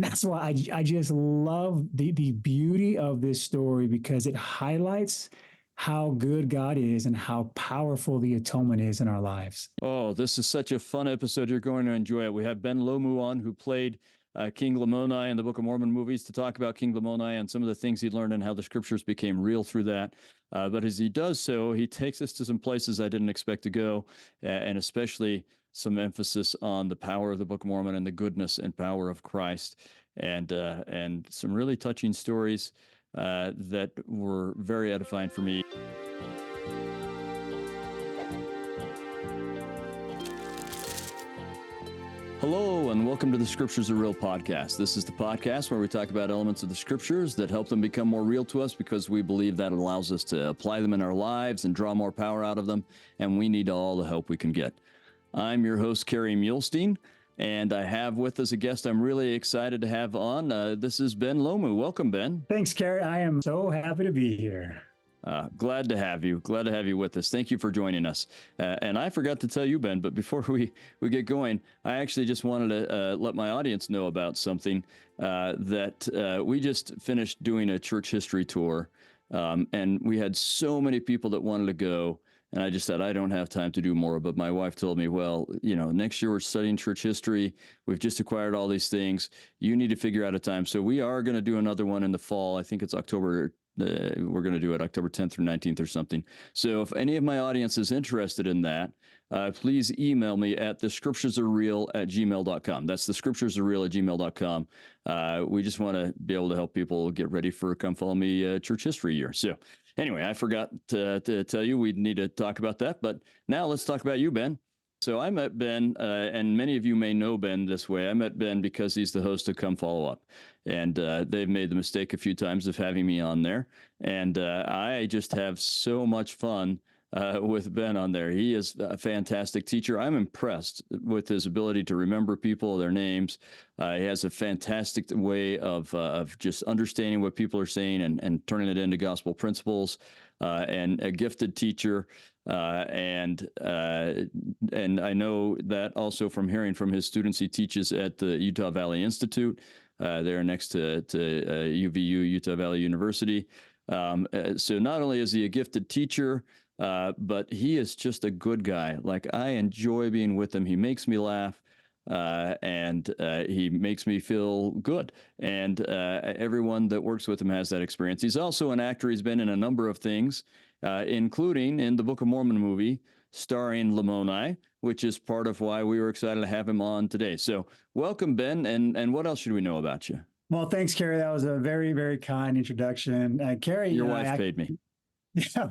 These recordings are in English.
that's why I just love the beauty of this story because it highlights how good God is and how powerful the atonement is in our lives. Oh, this is such a fun episode. You're going to enjoy it. We have Ben Lomu on, who played King Lamoni in the Book of Mormon Movies, to talk about King Lamoni and some of the things he learned and how the scriptures became real through that. But as he does so, he takes us to some places I didn't expect to go, and especially some emphasis on the power of the Book of Mormon and the goodness and power of Christ, and some really touching stories that were very edifying for me. Hello, and welcome to the Scriptures Are Real podcast. This is the podcast where we talk about elements of the scriptures that help them become more real to us because we believe that allows us to apply them in our lives and draw more power out of them, and we need all the help we can get. I'm your host, Kerry Muhlstein, and I have with us a guest I'm really excited to have on. This is Ben Lomu. Welcome, Ben. Thanks, Kerry. I am so happy to be here. Glad to have you. Glad to have you with us. Thank you for joining us. And I forgot to tell you, Ben, but before we get going, I actually just wanted to let my audience know about something that we just finished doing a church history tour, and we had so many people that wanted to go. And I just said, I don't have time to do more. But my wife told me, well, next year we're studying church history. We've just acquired all these things. You need to figure out a time. So we are going to do another one in the fall. I think it's October. We're going to do it October 10th through 19th or something. So if any of my audience is interested in that, please email me at thescripturesarereal@gmail.com. That's thescripturesarereal@gmail.com. We just want to be able to help people get ready for Come Follow Me church history year. So anyway, I forgot to tell you we need to talk about that. But now let's talk about you, Ben. So I met Ben, and many of you may know Ben this way. I met Ben because he's the host of Come Follow Up. And they've made the mistake a few times of having me on there. And I just have so much fun with Ben on there. He is a fantastic teacher. I'm impressed with his ability to remember people, their names. He has a fantastic way of just understanding what people are saying and turning it into gospel principles, and a gifted teacher. And I know that also from hearing from his students. He teaches at the Utah Valley Institute. There next to UVU, Utah Valley University. So not only is he a gifted teacher, but he is just a good guy. Like, I enjoy being with him. He makes me laugh, and he makes me feel good. And everyone that works with him has that experience. He's also an actor. He's been in a number of things, including in the Book of Mormon movie starring Lamoni, which is part of why we were excited to have him on today. So welcome, Ben. And what else should we know about you? Well, thanks, Kerry. That was a very, very kind introduction. Kerry, your wife paid me. Yeah,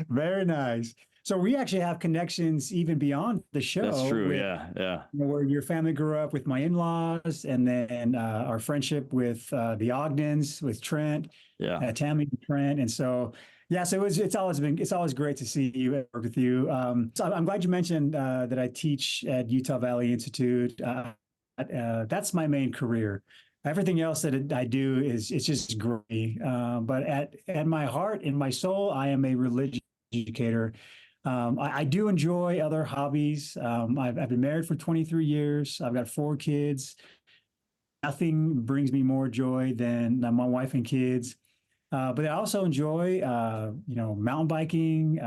very nice. So we actually have connections even beyond the show. That's true. Yeah. Where your family grew up with my in-laws, and then our friendship with the Ogdens, with Trent, Tammy and Trent. And so, yeah, so it's always great to see you and work with you. So I'm glad you mentioned that I teach at Utah Valley Institute. That's my main career. Everything else that I do it's just great. But at my heart, in my soul, I am a religious educator. I do enjoy other hobbies. I've been married for 23 years. I've got 4 kids. Nothing brings me more joy than my wife and kids. But I also enjoy, mountain biking,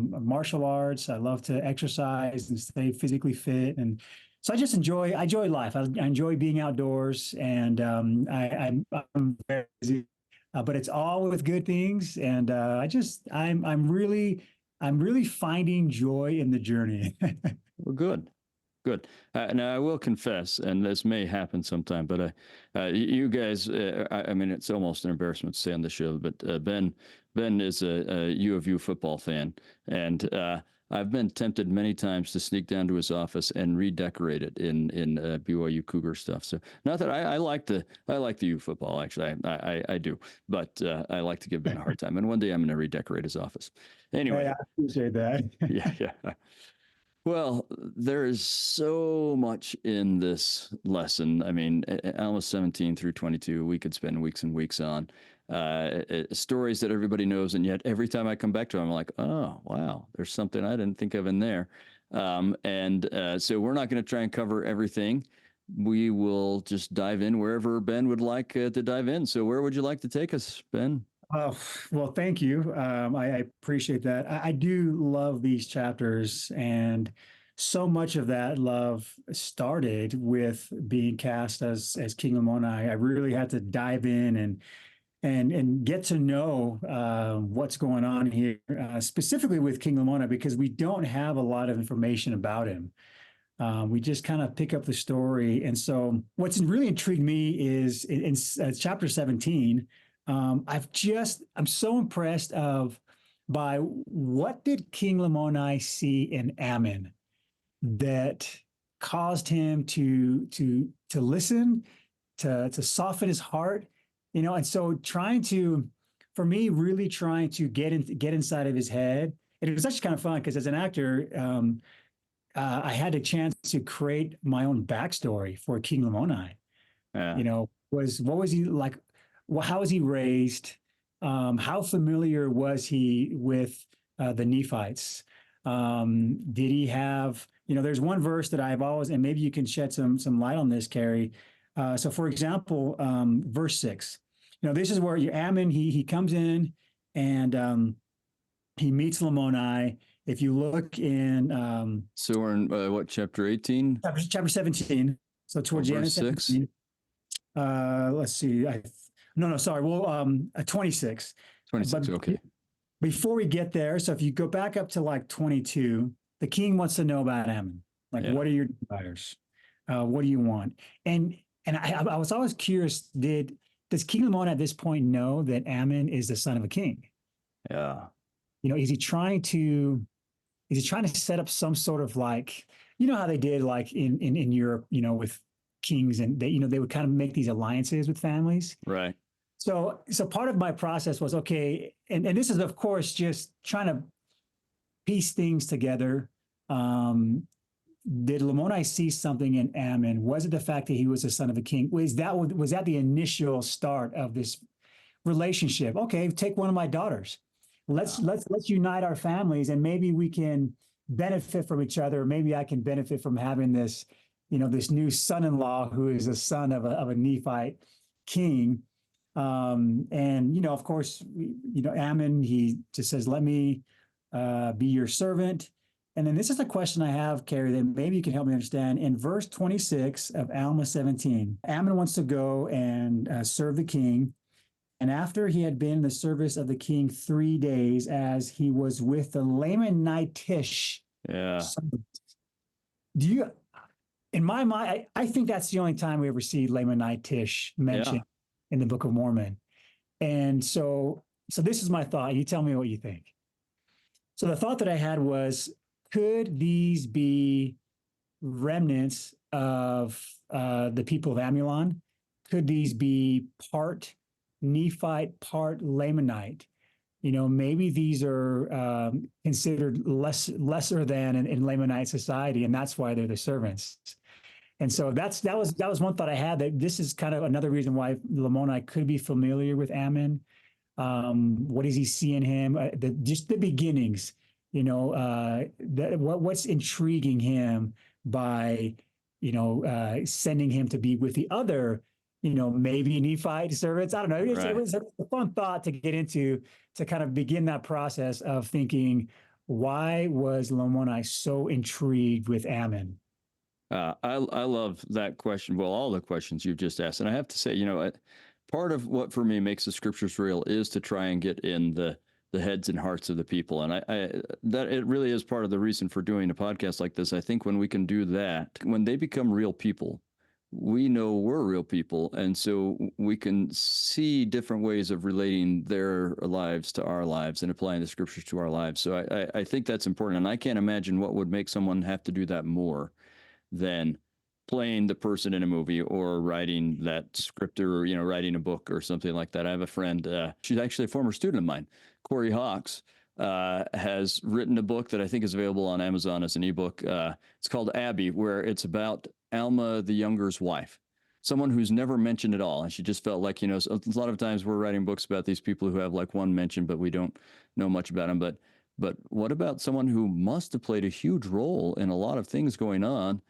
martial arts. I love to exercise and stay physically fit. And so I enjoy life. I enjoy being outdoors, and I'm very busy, but it's all with good things. And I'm really finding joy in the journey. Well, good. Now, I will confess, and this may happen sometime, but you guys, I mean, it's almost an embarrassment to say on the show, but Ben is a U of U football fan, and I've been tempted many times to sneak down to his office and redecorate it in BYU Cougar stuff. So not that I like the U football, actually, I do, but I like to give Ben a hard time, and one day I'm going to redecorate his office. Anyway, I appreciate that. yeah. Well, there is so much in this lesson. I mean, Alma 17 through 22, we could spend weeks and weeks on stories that everybody knows. And yet every time I come back to them, I'm like, oh, wow, there's something I didn't think of in there. So we're not going to try and cover everything. we will just dive in wherever Ben would like to dive in. So where would you like to take us, Ben? Oh, well, thank you. I appreciate that. I do love these chapters, and so much of that love started with being cast as King Lamoni. I really had to dive in and get to know what's going on here, specifically with King Lamoni, because we don't have a lot of information about him. We just kind of pick up the story. And so what's really intrigued me is in chapter 17, I'm so impressed by what did King Lamoni see in Ammon that caused him to listen, to soften his heart, and so for me, really trying to get inside of his head. And it was actually kind of fun because as an actor, I had a chance to create my own backstory for King Lamoni. Yeah. What was he like? How was he raised? How familiar was he with the Nephites? Did he have? There's one verse that I've always, and maybe you can shed some light on this, Carrie. So, for example, verse 6. This is where Ammon he comes in and he meets Lamoni. If you look in so we're in what, chapter 18? Chapter 17. So towards the end of 17. Let's see. No, sorry. Well, 26. 26, but okay. Before we get there, so if you go back up to like 22, the king wants to know about Ammon. Like, what are your desires? What do you want? And I was always curious, does King Lamoni at this point know that Ammon is the son of a king? Yeah. Is he trying to set up some sort of like, how they did like in Europe, with kings, and they would kind of make these alliances with families. Right. So part of my process was, okay, and this is of course just trying to piece things together. Did Lamoni see something in Ammon? Was it the fact that he was the son of a king? Was that the initial start of this relationship? Okay, take one of my daughters. Let's unite our families, and maybe we can benefit from each other. Maybe I can benefit from having this, this new son-in-law who is a son of a Nephite king. And of course, Ammon, he just says, "Let me be your servant." And then this is a question I have, Carrie, that maybe you can help me understand. In verse 26 of Alma 17, Ammon wants to go and serve the king. And after he had been in the service of the king 3 days, as he was with the Lamanitish. Yeah. In my mind, I think that's the only time we ever see Lamanitish mentioned in the Book of Mormon. And so this is my thought. You tell me what you think. So the thought that I had was, could these be remnants of the people of Ammon? Could these be part Nephite, part Lamanite? Maybe these are considered lesser than in Lamanite society, and that's why they're the servants. And so that was one thought I had, that this is kind of another reason why Lamoni could be familiar with Ammon. What does he see in him? Just the beginnings. What's intriguing him by sending him to be with the other, maybe Nephite servants. I don't know. It was a fun thought to get into, to kind of begin that process of thinking, why was Lamoni so intrigued with Ammon? I love that question. Well, all the questions you've just asked. And I have to say, part of what for me makes the scriptures real is to try and get in the heads and hearts of the people. And that it really is part of the reason for doing a podcast like this. I think when we can do that, when they become real people, we know we're real people. And so we can see different ways of relating their lives to our lives and applying the scriptures to our lives. So I think that's important. And I can't imagine what would make someone have to do that more than playing the person in a movie or writing that script, or, writing a book or something like that. I have a friend, she's actually a former student of mine, Corey Hawks, has written a book that I think is available on Amazon as an ebook. It's called Abby, where it's about Alma the Younger's wife, someone who's never mentioned at all. And she just felt like, a lot of times we're writing books about these people who have like one mention, but we don't know much about them. But what about someone who must have played a huge role in a lot of things going on,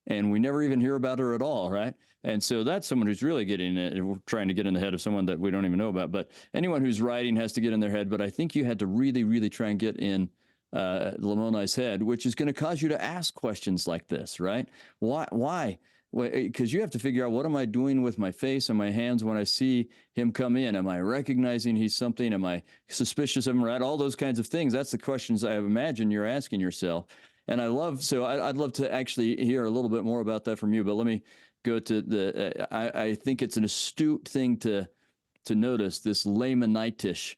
and we never even hear about her at all, right? And so that's someone who's really getting it. We're trying to get in the head of someone that we don't even know about. But anyone who's writing has to get in their head. But I think you had to really, really try and get in Lamoni's head, which is going to cause you to ask questions like this, right? Why? Because you have to figure out, what am I doing with my face and my hands when I see him come in? Am I recognizing he's something? Am I suspicious of him, right? All those kinds of things. That's the questions I imagine you're asking yourself. And I'd love to actually hear a little bit more about that from you, but let me go to I think it's an astute thing to notice, this Lamanitish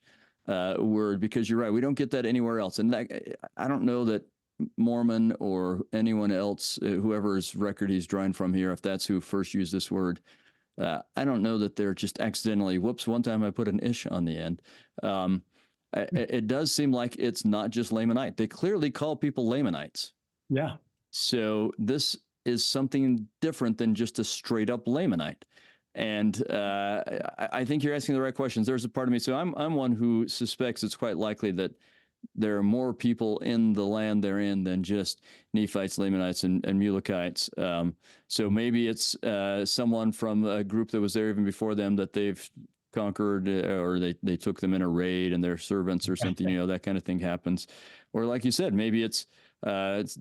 word, because you're right, we don't get that anywhere else. And I don't know that Mormon or anyone else, whoever's record he's drawing from here, if that's who first used this word, I don't know that they're just accidentally, whoops, one time I put an ish on the end. It does seem like it's not just Lamanite. They clearly call people Lamanites. Yeah. So this is something different than just a straight up Lamanite. And I think you're asking the right questions. There's a part of me. So I'm one who suspects it's quite likely that there are more people in the land they're in than just Nephites, Lamanites, and Mulekites. So maybe it's someone from a group that was there even before them that they've conquered, or they took them in a raid and they're servants or something, that kind of thing happens. Or like you said, maybe it's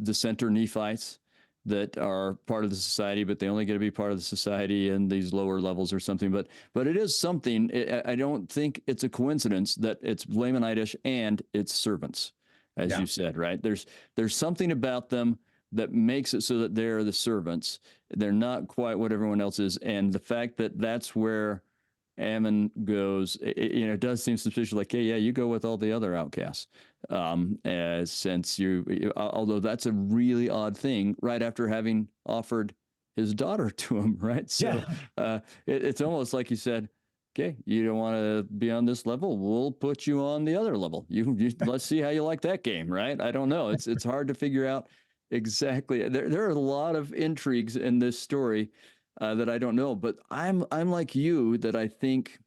dissenter Nephites that are part of the society, but they only get to be part of the society in these lower levels or something. But it is something. I don't think it's a coincidence that it's Lamanitish and it's servants, as you said, right? There's something about them that makes it so that they're the servants. They're not quite what everyone else is. And the fact that that's where Ammon goes, it does seem suspicious, like, hey, yeah, you go with all the other outcasts. Since although that's a really odd thing, right after having offered his daughter to him, right? So it's almost like he said, okay, you don't want to be on this level, we'll put you on the other level. You let's see how you like that game, right? I don't know. It's hard to figure out exactly. There are a lot of intrigues in this story that I don't know, but I'm like you, that I think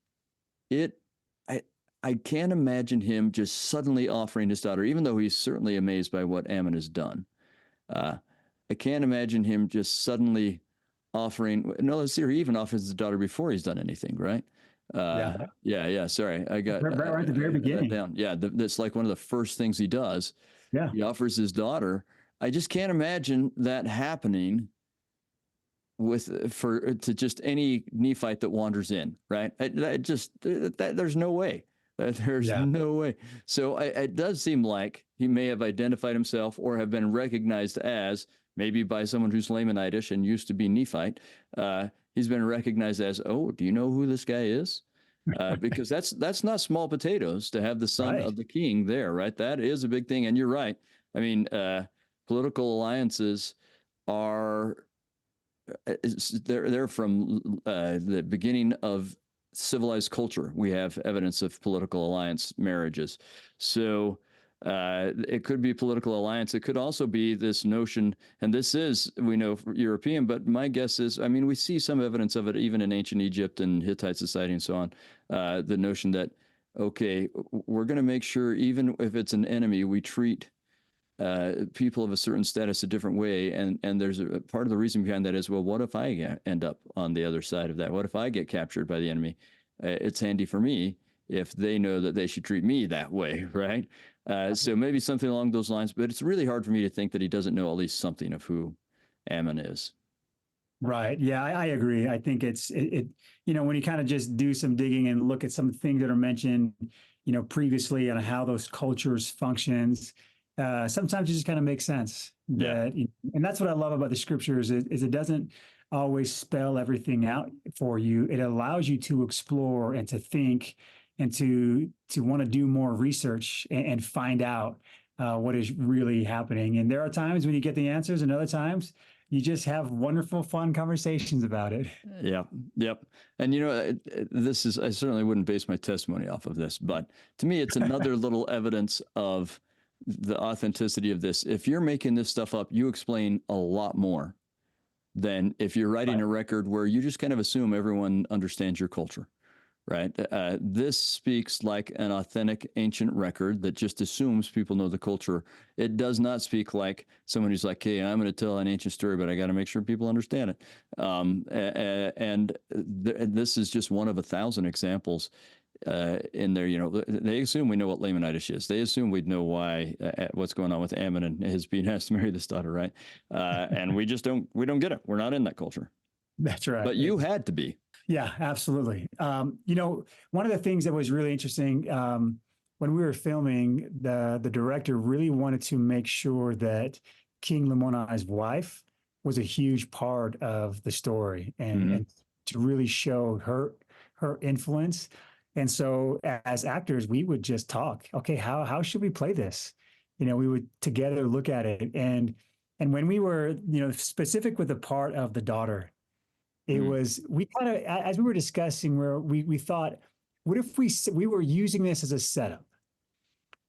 I can't imagine him just suddenly offering his daughter, even though he's certainly amazed by what Ammon has done. I can't imagine him just suddenly offering. No, let's see, he even offers his daughter before he's done anything, right? Yeah. Sorry, I got right at the very beginning. Down. Yeah, that's like one of the first things he does. Yeah, he offers his daughter. I just can't imagine that happening to just any Nephite that wanders in, right? There's no way. There's no way. So it does seem like he may have identified himself or have been recognized as, maybe by someone who's Lamanitish and used to be Nephite. He's been recognized as, oh, do you know who this guy is? Because that's not small potatoes to have the son of the king there, right? That is a big thing. And you're right. I mean, political alliances are, they're from the beginning of civilized culture. We have evidence of political alliance marriages. So it could be political alliance. It could also be this notion, and this is, we know, European, but my guess is, I mean, we see some evidence of it even in ancient Egypt and Hittite society and so on. The notion that, okay, we're going to make sure, even if it's an enemy, we treat people of a certain status a different way. And there's a part of the reason behind that is, well, what if I end up on the other side of that? What if I get captured by the enemy? It's handy for me if they know that they should treat me that way, right? So maybe something along those lines, but it's really hard for me to think that he doesn't know at least something of who Ammon is. Right. Yeah, I agree. I think it's when you kind of just do some digging and look at some things that are mentioned, previously, and how those cultures functions, sometimes it just kind of makes sense. And that's what I love about the scriptures is it doesn't always spell everything out for you. It allows you to explore and to think and to want to do more research and find out what is really happening. And there are times when you get the answers, and other times you just have wonderful, fun conversations about it. Yeah. Yep. And this is, I certainly wouldn't base my testimony off of this, but to me, it's another little evidence of the authenticity of this. If you're making this stuff up, you explain a lot more than if you're writing a record where you just kind of assume everyone understands your culture, right? This speaks like an authentic ancient record that just assumes people know the culture. It does not speak like someone who's like, hey, I'm going to tell an ancient story, but I got to make sure people understand it. This is just one of 1,000 examples in there. They assume we know what Lamanitis is. They assume we'd know why, what's going on with Ammon and his being asked to marry this daughter, right? And we just we don't get it. We're not in that culture. That's right. But you had to be. Yeah, absolutely. One of the things that was really interesting when we were filming, the director really wanted to make sure that King Lamoni's wife was a huge part of the story, and to really show her influence. And so, as actors, we would just talk. Okay, how should we play this? We would together look at it, and when we were specific with the part of the daughter. It was, we kind of, as we were discussing, where we thought, what if we were using this as a setup?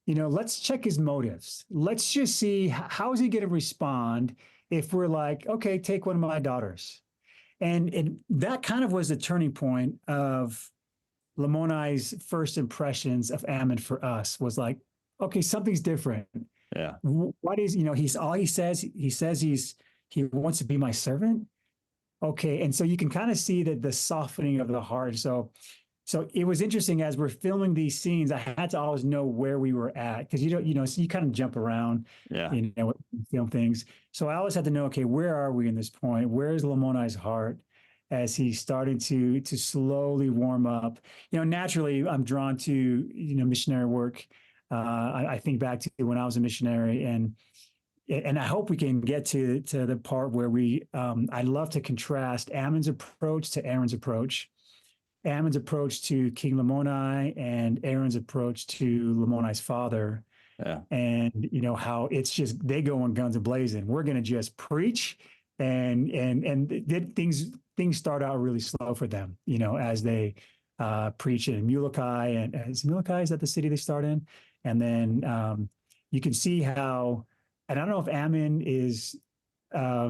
Let's check his motives. Let's just see how is he going to respond if we're like, okay, take one of my daughters. And that kind of was the turning point of Lamoni's first impressions of Ammon for us, was like, okay, something's different. Yeah. What is, he's all he says he wants to be my servant. Okay, and so you can kind of see that the softening of the heart. So it was interesting as we're filming these scenes. I had to always know where we were at, because so you kind of jump around, film things. So I always had to know, okay, where are we in this point? Where is Lamoni's heart as he's starting to slowly warm up? Naturally, I'm drawn to missionary work. I think back to when I was a missionary, and I hope we can get to the part where I love to contrast Ammon's approach to Aaron's approach, Ammon's approach to King Lamoni, and Aaron's approach to Lamoni's father. Yeah. And how it's just, they go on guns blazing. We're going to just preach, and things start out really slow for them, as they preach in Molokai, and is that the city they start in? And then you can see how. And I don't know if Ammon is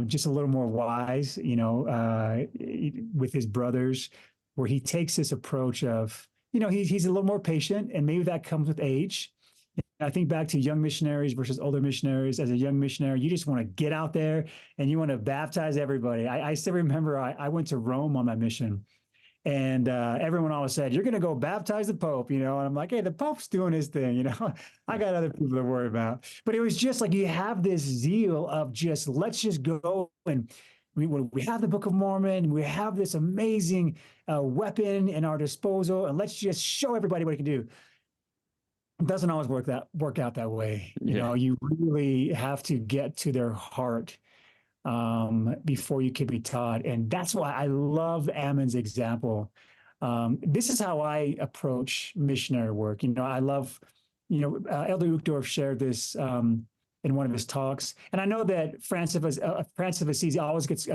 just a little more wise, with his brothers, where he takes this approach of, he's a little more patient, and maybe that comes with age. I think back to young missionaries versus older missionaries. As a young missionary, you just want to get out there and you want to baptize everybody. I still remember I went to Rome on my mission. And everyone always said, you're going to go baptize the Pope, and I'm like, hey, the Pope's doing his thing, I got other people to worry about. But it was just like, you have this zeal of just, let's just go. And we have the Book of Mormon, we have this amazing weapon in our disposal, and let's just show everybody what it can do. It doesn't always work out that way. You really have to get to their heart before you can be taught. And that's why I love Ammon's example. This is how I approach missionary work. I love, Elder Uchtdorf shared this in one of his talks. And I know that Francis of Assisi always gets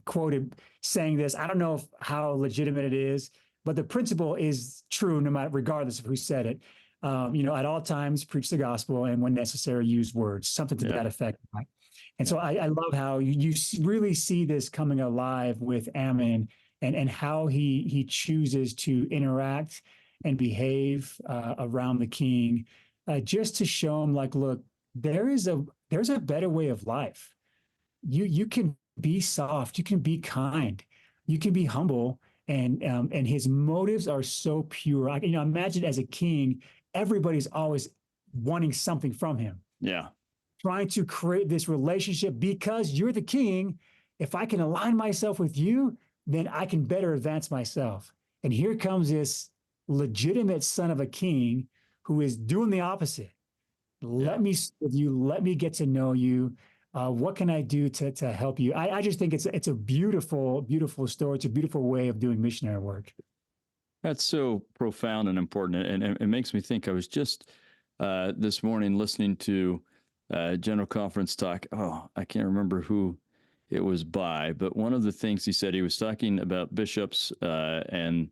quoted saying this. I don't know how legitimate it is, but the principle is true regardless of who said it. At all times, preach the gospel, and when necessary, use words, something to that effect. Right? And so I love how you really see this coming alive with Ammon, and how he chooses to interact and behave around the king, just to show him, like, look, there's a better way of life. You can be soft, you can be kind, you can be humble, and his motives are so pure. Imagine as a king, everybody's always wanting something from him. Yeah. Trying to create this relationship, because you're the king. If I can align myself with you, then I can better advance myself. And here comes this legitimate son of a king who is doing the opposite. Let me serve you. Let me get to know you. What can I do to help you? I just think it's a beautiful, beautiful story. It's a beautiful way of doing missionary work. That's so profound and important. And it makes me think, I was just this morning listening to General Conference talk. Oh, I can't remember who it was by, but one of the things he said, he was talking about bishops and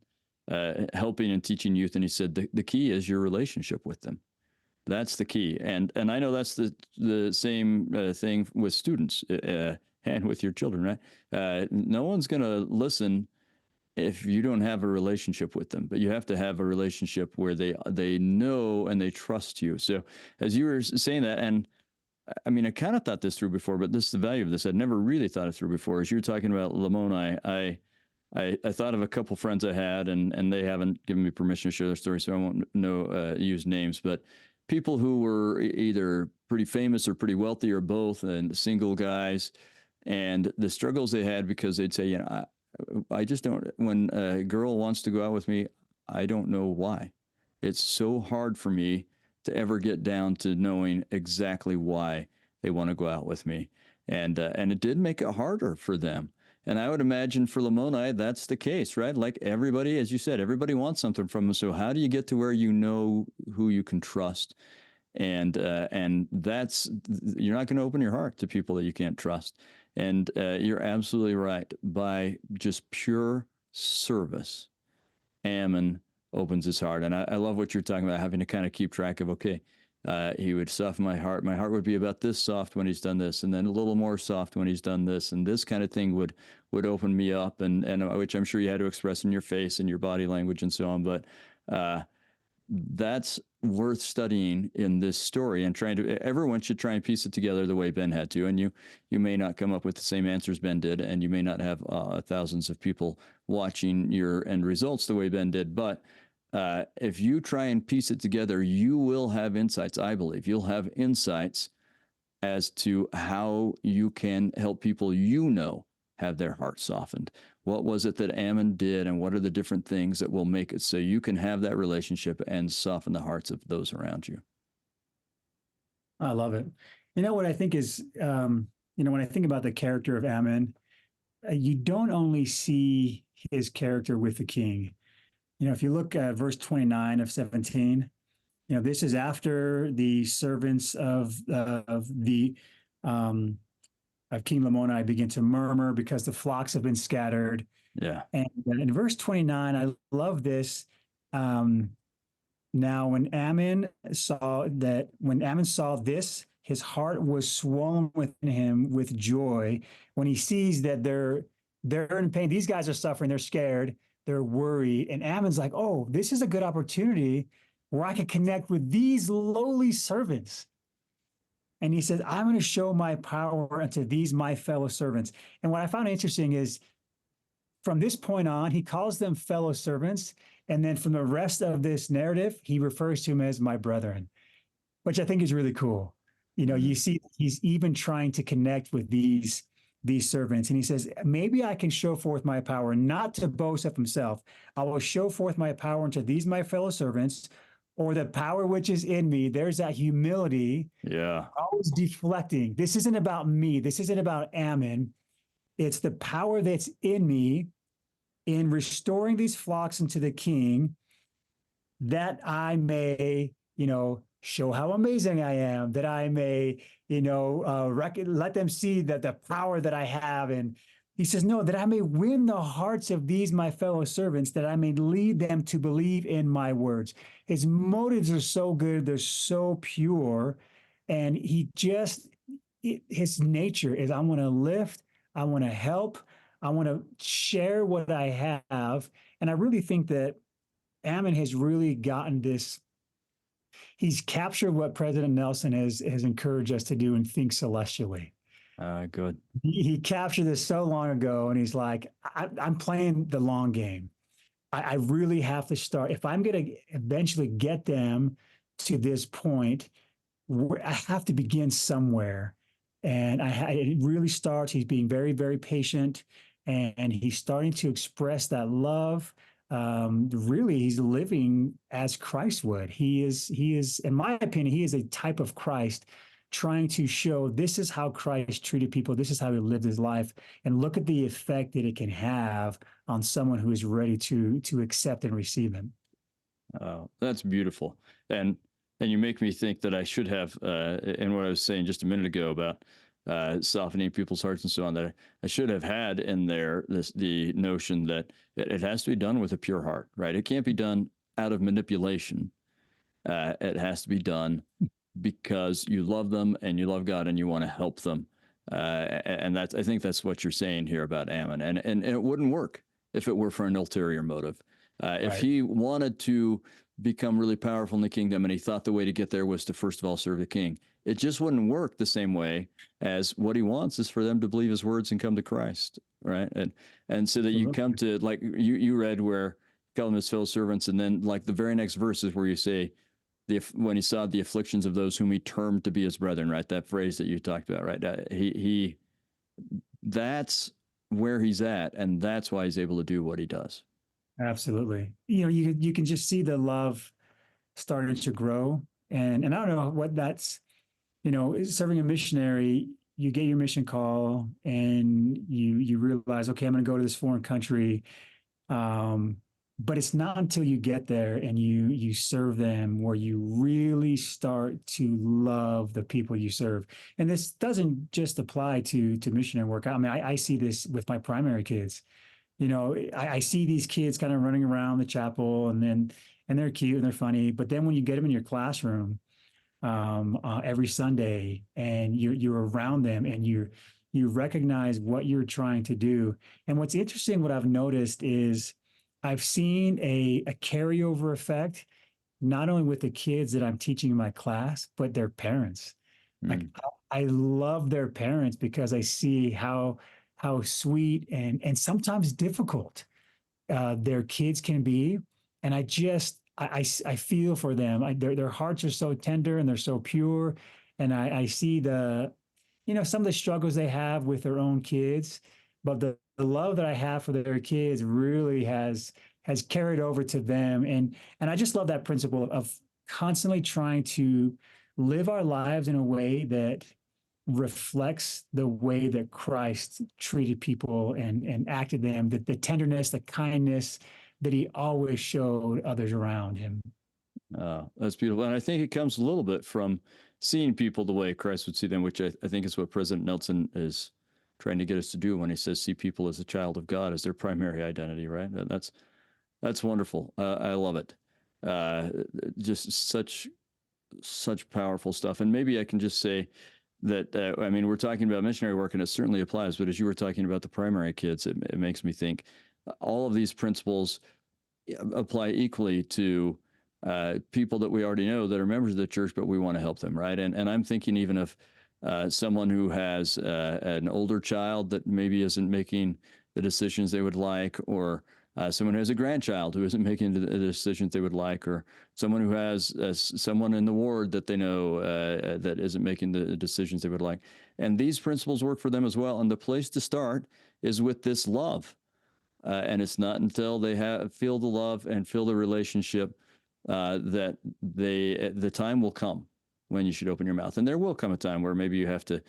helping and teaching youth. And he said, the key is your relationship with them. That's the key. And I know that's the same thing with students and with your children, right? No one's going to listen if you don't have a relationship with them, but you have to have a relationship where they know and they trust you. So as you were saying that, and I mean, I kind of thought this through before, but this is the value of this. I'd never really thought it through before. As you were talking about Lamoni, I thought of a couple friends I had, and they haven't given me permission to share their story, so I won't use names, but people who were either pretty famous or pretty wealthy or both, and single guys, and the struggles they had because they'd say, I just don't, when a girl wants to go out with me, I don't know why. It's so hard for me to ever get down to knowing exactly why they want to go out with me. And it did make it harder for them. And I would imagine for Lamoni, that's the case, right? Like everybody, as you said, everybody wants something from them. So how do you get to where you know who you can trust? And that's, you're not going to open your heart to people that you can't trust. And you're absolutely right. By just pure service, Ammon opens his heart. And I love what you're talking about, having to kind of keep track of, okay, he would soften my heart. My heart would be about this soft when he's done this, and then a little more soft when he's done this. And this kind of thing would open me up, and which I'm sure you had to express in your face and your body language and so on. But that's worth studying in this story, and everyone should try and piece it together the way Ben had to. And you may not come up with the same answers Ben did, and you may not have thousands of people watching your end results the way Ben did, but if you try and piece it together, you will have insights. I believe you'll have insights as to how you can help people have their hearts softened. What was it that Ammon did, and what are the different things that will make it so you can have that relationship and soften the hearts of those around you? I love it. You know what I think is, when I think about the character of Ammon, you don't only see his character with the king. If you look at verse 29 of 17, this is after the servants of King Lamoni begin to murmur because the flocks have been scattered. Yeah. And in verse 29, I love this. Now, when Ammon saw this, his heart was swollen within him with joy when he sees that they're in pain. These guys are suffering. They're scared. They're worried. And Ammon's like, oh, this is a good opportunity where I can connect with these lowly servants. And he says, I'm going to show my power unto these, my fellow servants. And what I found interesting is from this point on, he calls them fellow servants. And then from the rest of this narrative, he refers to them as my brethren, which I think is really cool. You see, he's even trying to connect with these servants. And he says, maybe I can show forth my power, not to boast of himself. I will show forth my power unto these, my fellow servants, or the power which is in me. There's that humility. Yeah. Always deflecting. This isn't about me. This isn't about Ammon. It's the power that's in me in restoring these flocks unto the king, that I may, show how amazing I am, that I may, let them see that the power that I have. And he says, no, that I may win the hearts of these, my fellow servants, that I may lead them to believe in my words. His motives are so good. They're so pure. And his nature is, I want to lift, I want to help, I want to share what I have. And I really think that Ammon has really gotten this. He's captured what President Nelson has encouraged us to do and think celestially. Good. He captured this so long ago, and he's like, I'm playing the long game. I really have to start. If I'm going to eventually get them to this point, I have to begin somewhere. And it really starts. He's being very, very patient, and he's starting to express that love. Really, he's living as Christ would. He is, in my opinion, he is a type of Christ, trying to show this is how Christ treated people. This is how he lived his life. And look at the effect that it can have on someone who is ready to accept and receive him. That's beautiful. And you make me think that I should have, in what I was saying just a minute ago about softening people's hearts and so on, that I should have had in there the notion that it has to be done with a pure heart, right? It can't be done out of manipulation. It has to be done because you love them and you love God and you want to help them. And I think that's what you're saying here about Ammon. And it wouldn't work if it were for an ulterior motive. If Right. he wanted to become really powerful in the kingdom and he thought the way to get there was to first of all serve the king, it just wouldn't work the same way as what he wants is for them to believe his words and come to Christ, right? And so that you come to, like you read where call them his fellow servants, and then like the very next verse is where you say, when he saw the afflictions of those whom he termed to be his brethren, right? That phrase that you talked about, right? That's where he's at, and that's why he's able to do what he does. Absolutely. You can just see the love starting to grow, and I don't know what that's. Serving a missionary, you get your mission call, and you realize, okay, I'm going to go to this foreign country. But it's not until you get there and you serve them where you really start to love the people you serve. And this doesn't just apply to missionary work. I mean, I see this with my primary kids. I see these kids kind of running around the chapel, and they're cute and they're funny. But then when you get them in your classroom every Sunday, and you're around them, and you recognize what you're trying to do. And what's interesting, what I've noticed is I've seen a carryover effect, not only with the kids that I'm teaching in my class, but their parents. Like I love their parents because I see how sweet and sometimes difficult their kids can be, and I feel for them. Their hearts are so tender and they're so pure, and I see some of the struggles they have with their own kids, but the love that I have for their kids really has carried over to them, and I just love that principle of constantly trying to live our lives in a way that reflects the way that Christ treated people and acted them, the tenderness, the kindness that he always showed others around him. That's beautiful. And I think it comes a little bit from seeing people the way Christ would see them, which I think is what President Nelson is trying to get us to do when he says, see people as a child of God, as their primary identity, right? That's wonderful. I love it. Just such powerful stuff. And maybe I can just say that, I mean, we're talking about missionary work and it certainly applies, but as you were talking about the primary kids, it makes me think all of these principles apply equally to people that we already know that are members of the church, but we want to help them, right? And I'm thinking even of someone who has an older child that maybe isn't making the decisions they would like, or someone who has a grandchild who isn't making the decisions they would like, or someone who has someone in the ward that they know that isn't making the decisions they would like. And these principles work for them as well. And the place to start is with this love. And it's not until they feel the love and feel the relationship that the time will come when you should open your mouth. And there will come a time where maybe you have to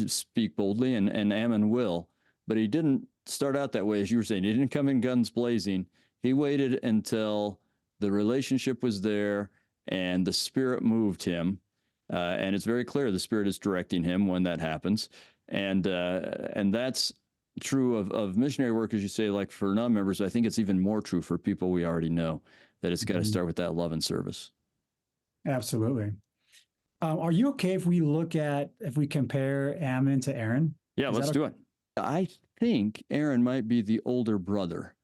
speak boldly, and Ammon will. But he didn't start out that way, as you were saying. He didn't come in guns blazing. He waited until the relationship was there and the Spirit moved him. And it's very clear the Spirit is directing him when that happens. And that's true of missionary work, as you say, like for non-members. I think it's even more true for people we already know, that it's got to start with that love and service. Absolutely. Are you okay if we compare Ammon to Aaron? Yeah, let's do it. I think Aaron might be the older brother,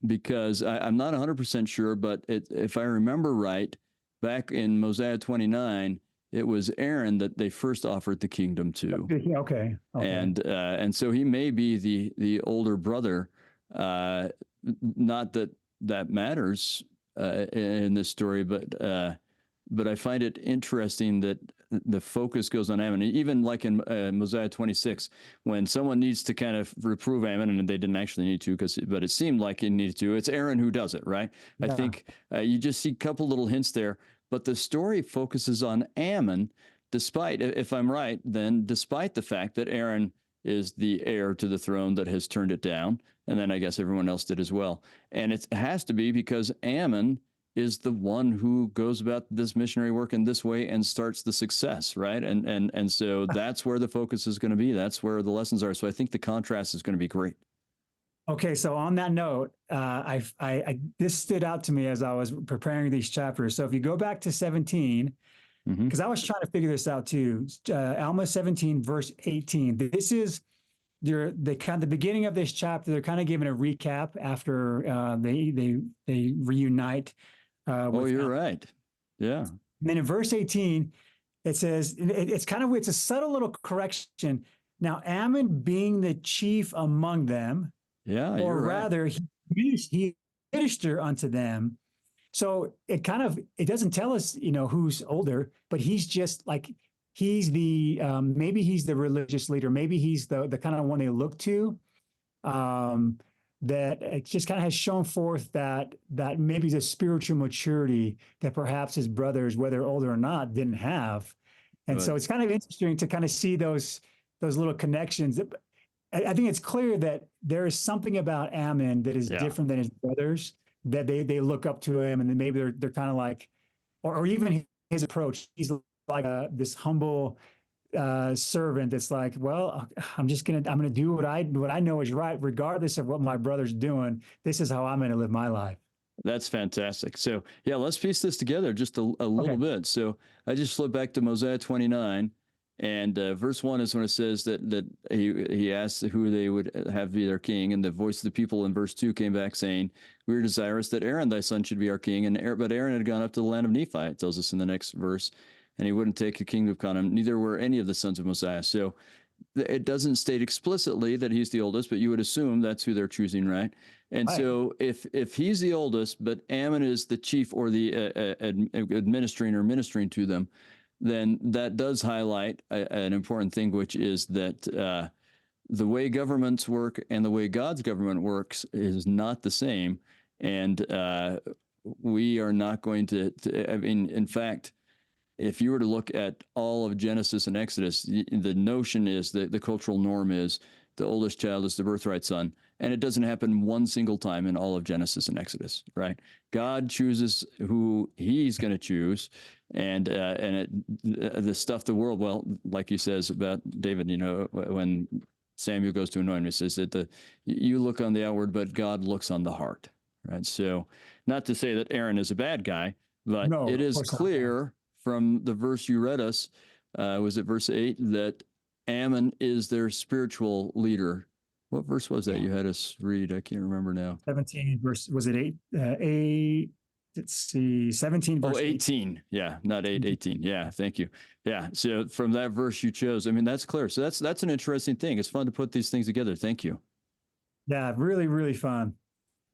because I'm not 100% sure, but if I remember right, back in Mosiah 29, it was Aaron that they first offered the kingdom to. Okay. And so he may be the older brother. Not that matters in this story, but I find it interesting that the focus goes on Ammon. Even like in Mosiah 26, when someone needs to kind of reprove Ammon, and they didn't actually need to, but it seemed like it needed to, it's Aaron who does it, right? Yeah. I think you just see a couple little hints there, but the story focuses on Ammon, despite, if I'm right, then despite the fact that Aaron is the heir to the throne that has turned it down, and then I guess everyone else did as well. And it has to be because Ammon is the one who goes about this missionary work in this way and starts the success, right? And so that's where the focus is going to be. That's where the lessons are. So I think the contrast is going to be great. Okay, so on that note, this stood out to me as I was preparing these chapters. So if you go back to 17, because I was trying to figure this out too, Alma 17, verse 18. This is they kind of the beginning of this chapter, they're kind of giving a recap after they reunite. Oh, you're right. Yeah. And then in verse 18, it says it's a subtle little correction. Now, Ammon being the chief among them, Yeah, or you're rather, right. he minister unto them. So it doesn't tell us, who's older, but he's just like he's the maybe he's the religious leader, maybe he's the kind of one they look to. That it just kind of has shown forth that maybe the spiritual maturity that perhaps his brothers, whether older or not, didn't have. And so it's kind of interesting to kind of see those little connections. I think it's clear that there is something about Ammon that is different than his brothers, that they look up to him, and then maybe they're kind of like, or even his approach. He's like this humble servant that's like, well, I'm gonna do what I know is right, regardless of what my brother's doing. This is how I'm gonna live my life. That's fantastic. So yeah, let's piece this together just a little bit. So I just flipped back to Mosiah 29, and verse 1 is when it says that he asked who they would have be their king, and the voice of the people in verse 2 came back saying, "We are desirous that Aaron thy son should be our king." But Aaron had gone up to the land of Nephi. It tells us in the next verse, and he wouldn't take a kingdom upon him. Neither were any of the sons of Mosiah. So it doesn't state explicitly that he's the oldest, but you would assume that's who they're choosing, right? And so if he's the oldest, but Ammon is the chief or the administering or ministering to them, then that does highlight an important thing, which is that the way governments work and the way God's government works is not the same. And we are not going to I mean, in fact, if you were to look at all of Genesis and Exodus, the notion is that the cultural norm is the oldest child is the birthright son. And it doesn't happen one single time in all of Genesis and Exodus, right? God chooses who he's going to choose. And the stuff the world, well, like he says about David, when Samuel goes to anoint him, he says that you look on the outward, but God looks on the heart, right? So not to say that Aaron is a bad guy, but it is clear from the verse you read us, was it verse 8, that Ammon is their spiritual leader. What verse was that you had us read? I can't remember now. 17 verse, was it 8? 8, let's see, 17 verse 18. Yeah, not 8, 18. Yeah, thank you. Yeah, so from that verse you chose, I mean, that's clear. So that's an interesting thing. It's fun to put these things together. Thank you. Yeah, really, really fun.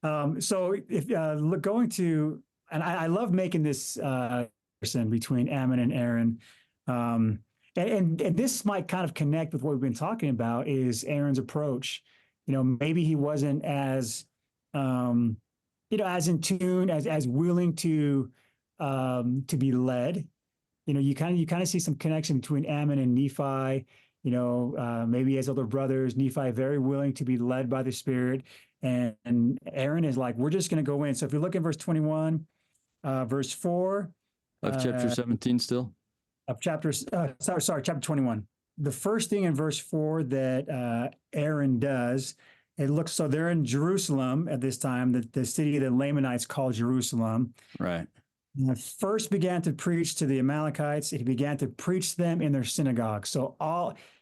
So if going to, and I love making this between Ammon and Aaron. And this might kind of connect with what we've been talking about, is Aaron's approach. Maybe he wasn't as, as in tune, as willing to be led. You kind of see some connection between Ammon and Nephi. Maybe as older brothers, Nephi very willing to be led by the Spirit, and Aaron is like, we're just going to go in. So if you look at verse 21, verse 4 of chapter 17, still of chapter, chapter 21. The first thing in verse 4 that Aaron does, so they're in Jerusalem at this time, the city the Lamanites call Jerusalem. Right. And first began to preach to the Amalekites. He began to preach them in their synagogue. So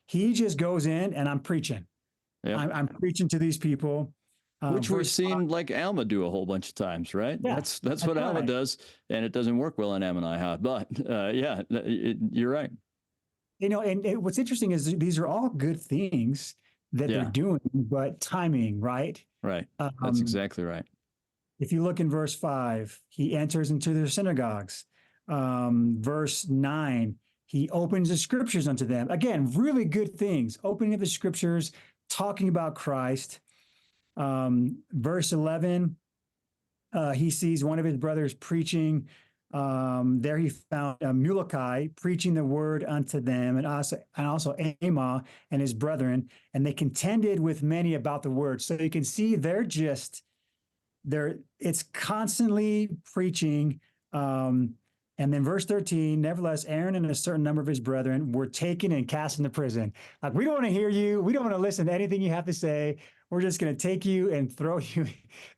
he just goes in and I'm preaching. Yep. I'm preaching to these people. Which we've seen like Alma do a whole bunch of times, right? Yeah, that's what Alma does, and it doesn't work well in Ammonihah. But you're right. And what's interesting is these are all good things that they're doing, but timing, right? Right. That's exactly right. If you look in verse 5, he enters into their synagogues. Verse 9, he opens the scriptures unto them. Again, really good things. Opening up the scriptures, talking about Christ. Verse 11, he sees one of his brothers preaching. There he found Mulakai preaching the word unto them, and also Ammon and his brethren, and they contended with many about the word. So you can see it's constantly preaching. And then verse 13, nevertheless, Aaron and a certain number of his brethren were taken and cast into prison. Like, we don't want to hear you. We don't want to listen to anything you have to say. We're just going to take you and throw you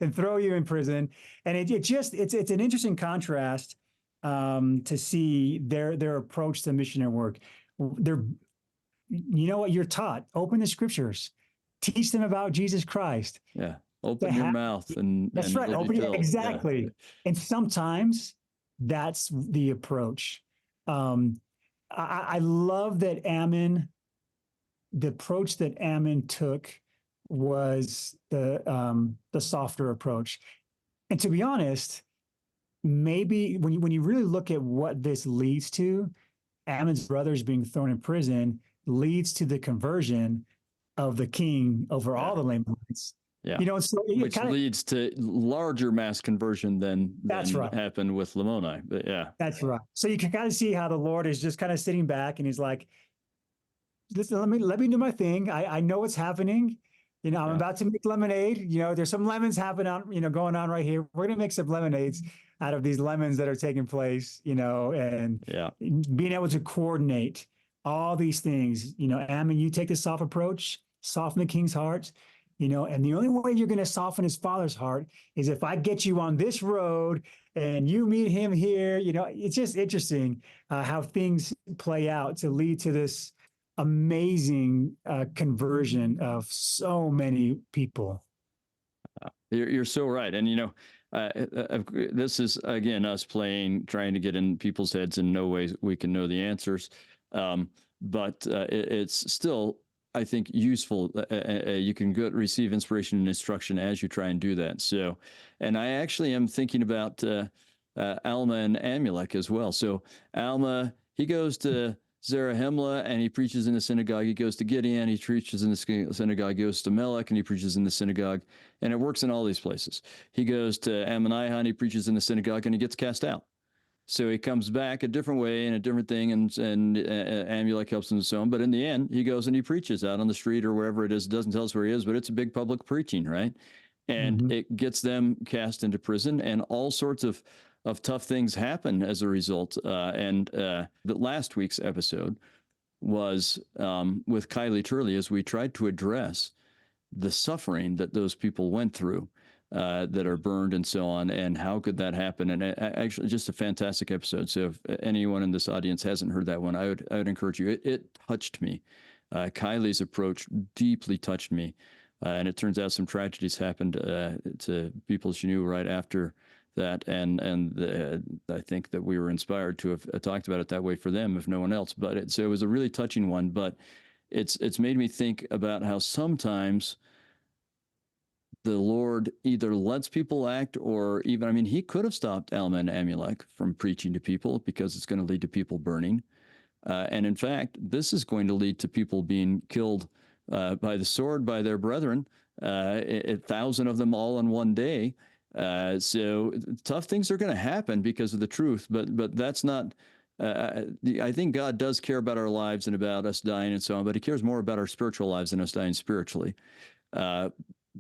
in prison. And it's an interesting contrast to see their approach to missionary work. You know what you're taught? Open the scriptures. teach them about Jesus Christ. Yeah. Open your mouth and that's right. it'll be filled. Exactly. Yeah. And sometimes that's the approach. I love that the approach that Ammon took was the softer approach. And to be honest, maybe when you really look at what this leads to, Ammon's brothers being thrown in prison leads to the conversion of the king over all the Lamanites. Yeah. So which leads to larger mass conversion than happened with Lamoni. But yeah. That's right. So you can kind of see how the Lord is just kind of sitting back and he's like, listen, let me do my thing. I know what's happening. I'm about to make lemonade. There's some lemons happening going on right here. We're going to make some lemonades out of these lemons that are taking place, and being able to coordinate all these things. Ammon, you take the soft approach, soften the king's heart, and the only way you're going to soften his father's heart is if I get you on this road and you meet him here. It's just interesting how things play out to lead to this amazing conversion of so many people. You're so right. And, this is, again, us trying to get in people's heads in no way we can know the answers. But it's still, I think, useful. You can receive inspiration and instruction as you try and do that. So, and I actually am thinking about Alma and Amulek as well. So Alma, he goes to Zarahemla and he preaches in the synagogue. He goes to Gideon, he preaches in the synagogue. He goes to Melech and he preaches in the synagogue. And it works in all these places. He goes to Ammonihah, he preaches in the synagogue and he gets cast out. So he comes back a different way and a different thing, and Amulek helps him and so on. But in the end, he goes and he preaches out on the street or wherever it is. It doesn't tell us where he is, but it's a big public preaching, right? And it gets them cast into prison, and all sorts of tough things happen as a result. The last week's episode was with Kylie Turley, as we tried to address the suffering that those people went through. That are burned and so on, and how could that happen? And actually, just a fantastic episode. So if anyone in this audience hasn't heard that one, I would encourage you. It touched me. Kylie's approach deeply touched me, and it turns out some tragedies happened to people she knew right after that, and I think that we were inspired to have talked about it that way for them, if no one else. But so it was a really touching one. But it's made me think about how sometimes the Lord either lets people act, or even, he could have stopped Alma and Amulek from preaching to people because it's going to lead to people burning. And in fact, this is going to lead to people being killed by the sword by their brethren, 1,000 of them all in one day. So tough things are going to happen because of the truth, but that's not, I think God does care about our lives and about us dying and so on, but he cares more about our spiritual lives than us dying spiritually.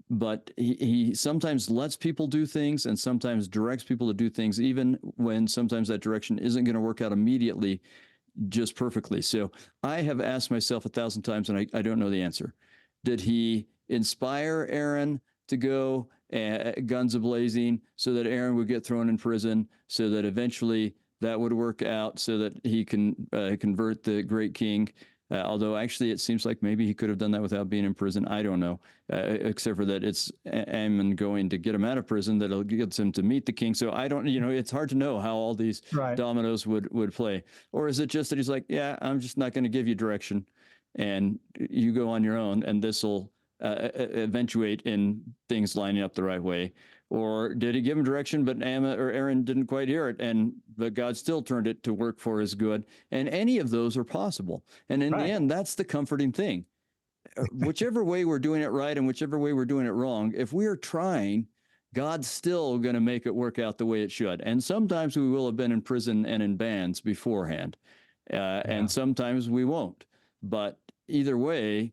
But he sometimes lets people do things and sometimes directs people to do things, even when sometimes that direction isn't going to work out immediately just perfectly. So I have asked myself 1,000 times, and I don't know the answer. Did he inspire Aaron to go guns a-blazing so that Aaron would get thrown in prison, so that eventually that would work out so that he can convert the great king? Although actually it seems like maybe he could have done that without being in prison. I don't know, except for that it's Ammon going to get him out of prison that'll get him to meet the king. So I don't, it's hard to know how all these dominoes would play. Or is it just that he's like, yeah, I'm just not going to give you direction and you go on your own, and this will eventuate in things lining up the right way? Or did he give him direction, but Aaron didn't quite hear it, but God still turned it to work for his good? And any of those are possible. And in the end, that's the comforting thing. Whichever way we're doing it right and whichever way we're doing it wrong, if we are trying, God's still going to make it work out the way it should. And sometimes we will have been in prison and in bands beforehand, and sometimes we won't. But either way,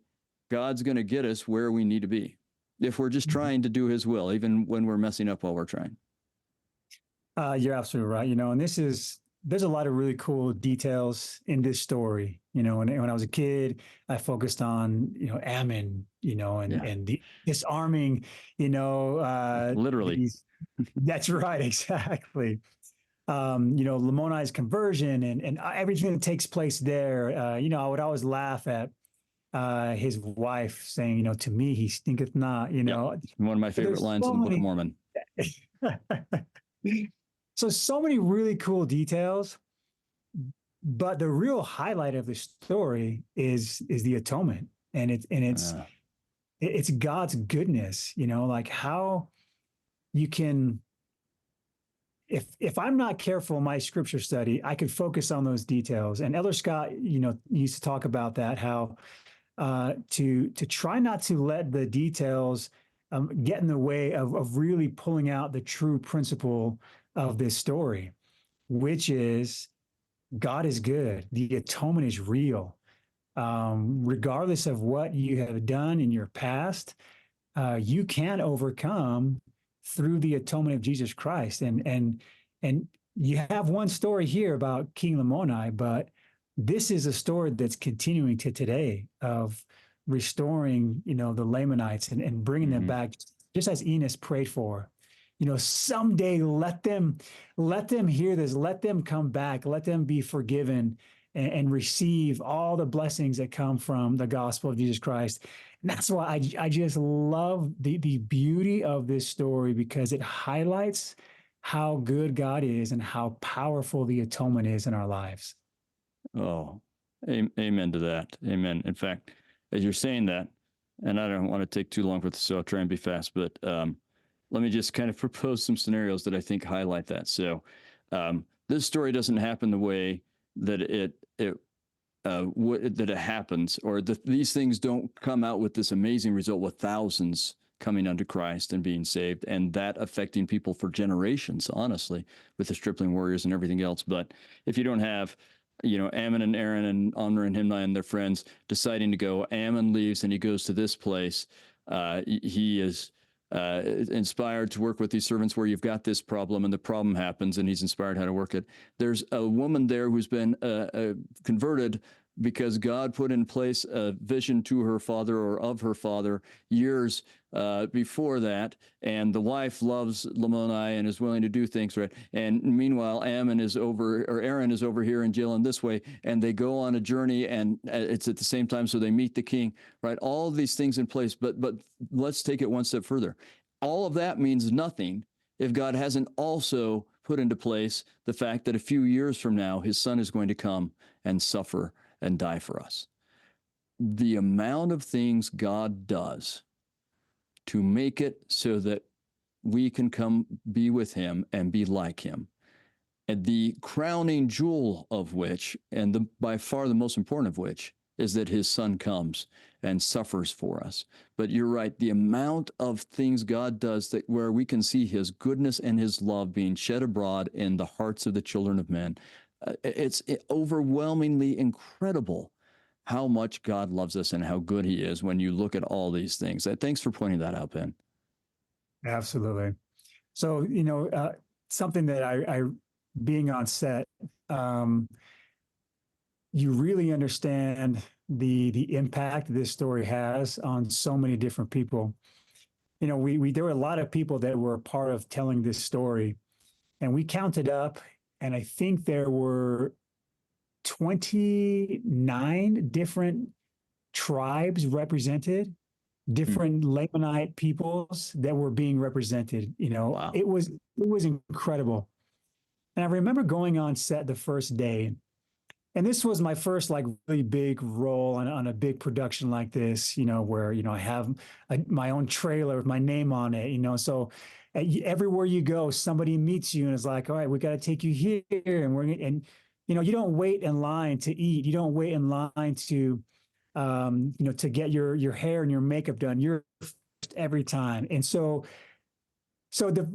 God's going to get us where we need to be, if we're just trying to do his will, even when we're messing up while we're trying. You're absolutely right. And there's a lot of really cool details in this story. When I was a kid, I focused on, Ammon, and disarming, literally. That's right. Exactly. Lamoni's conversion and everything that takes place there. I would always laugh at his wife saying, to me, he stinketh not, Yep. One of my favorite lines in the Book of Mormon. So many really cool details, but the real highlight of the story is the atonement, and it's God's goodness, like how you can, if I'm not careful in my scripture study, I could focus on those details. And Elder Scott, used to talk about that, how to try not to let the details get in the way of really pulling out the true principle of this story, which is God is good. The atonement is real. Regardless of what you have done in your past, you can overcome through the atonement of Jesus Christ. And you have one story here about King Lamoni, but this is a story that's continuing to today of restoring, the Lamanites and bringing them back, just as Enos prayed for. Someday let them hear this, let them come back, let them be forgiven and receive all the blessings that come from the gospel of Jesus Christ. And that's why I just love the beauty of this story, because it highlights how good God is and how powerful the atonement is in our lives. Oh, amen to that. Amen. In fact, as you're saying that, and I don't want to take too long with this, so I'll try and be fast, but let me just kind of propose some scenarios that I think highlight that. So this story doesn't happen the way that it happens, or these things don't come out with this amazing result with thousands coming unto Christ and being saved, and that affecting people for generations, honestly, with the stripling warriors and everything else. But if you don't have, Ammon and Aaron and Alma and Himni and their friends deciding to go, Ammon leaves and he goes to this place. He is inspired to work with these servants where you've got this problem, and the problem happens, and he's inspired how to work it. There's a woman there who's been converted because God put in place a vision to her father or of her father years before that, and the wife loves Lamoni and is willing to do things right. And meanwhile, Aaron is over here in jail in this way, and they go on a journey, and it's at the same time, so they meet the king, right? All of these things in place, but let's take it one step further. All of that means nothing if God hasn't also put into place the fact that a few years from now, his son is going to come and suffer and die for us. The amount of things God does to make it so that we can come be with him and be like him. And the crowning jewel of which, and by far the most important of which, is that his son comes and suffers for us. But you're right, the amount of things God does where we can see his goodness and his love being shed abroad in the hearts of the children of men, it's overwhelmingly incredible how much God loves us and how good he is when you look at all these things. Thanks for pointing that out, Ben. Absolutely. So, something that I being on set, you really understand the impact this story has on so many different people. There were a lot of people that were part of telling this story, and we counted up, and I think there were 29 different tribes represented, different Lamanite peoples that were being represented. Wow. It was incredible. And I remember going on set the first day, and this was my first really big role on a big production like this, where, I have my own trailer with my name on it, so everywhere you go, somebody meets you and is like, all right, we got to take you here. And you don't wait in line to eat. You don't wait in line to, to get your hair and your makeup done. You're first every time. And so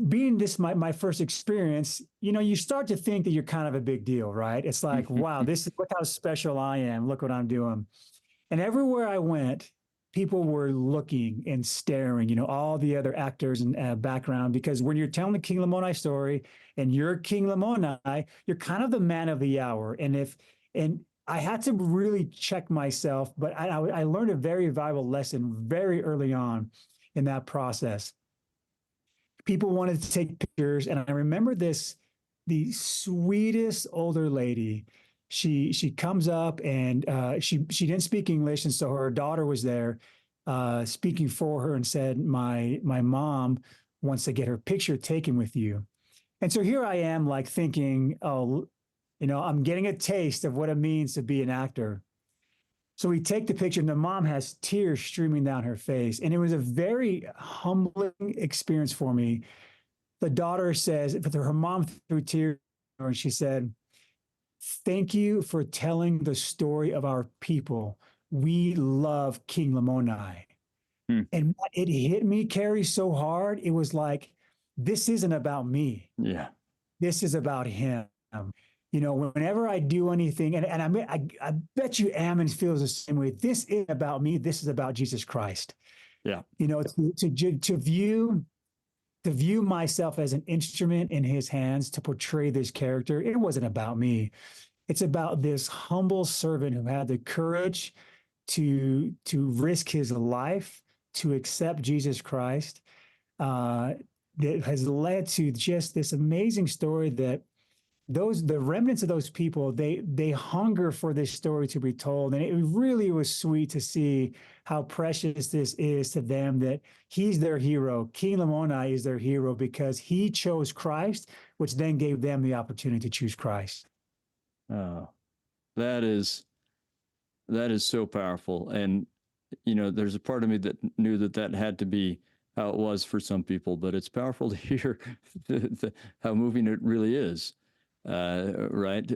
being this my first experience, you start to think that you're kind of a big deal, right? It's like, wow, look how special I am. Look what I'm doing. And everywhere I went, people were looking and staring, all the other actors and background, because when you're telling the King Lamoni story and you're King Lamoni, you're kind of the man of the hour. And I had to really check myself, but I learned a very valuable lesson very early on in that process. People wanted to take pictures, and I remember the sweetest older lady. she comes up and she didn't speak English, and so her daughter was there speaking for her and said, my mom wants to get her picture taken with you. And so here I am, like thinking, oh, I'm getting a taste of what it means to be an actor. So we take the picture, and the mom has tears streaming down her face, and it was a very humbling experience for me. The daughter says, but her mom threw tears, and she said, "Thank you for telling the story of our people. We love King Lamoni." And it hit me, Carrie, so hard. It was like, this isn't about me. Yeah. This is about him. Whenever I do anything, and I bet you Ammon feels the same way. This isn't about me. This is about Jesus Christ. Yeah. To view myself as an instrument in his hands to portray this character, it wasn't about me. It's about this humble servant who had the courage to risk his life to accept Jesus Christ, that has led to just this amazing story that the remnants of those people, they hunger for this story to be told. And it really was sweet to see how precious this is to them, that he's their hero. King Lamoni is their hero because he chose Christ, which then gave them the opportunity to choose Christ. Oh, that is so powerful. And, there's a part of me that knew that had to be how it was for some people, but it's powerful to hear how moving it really is. Right.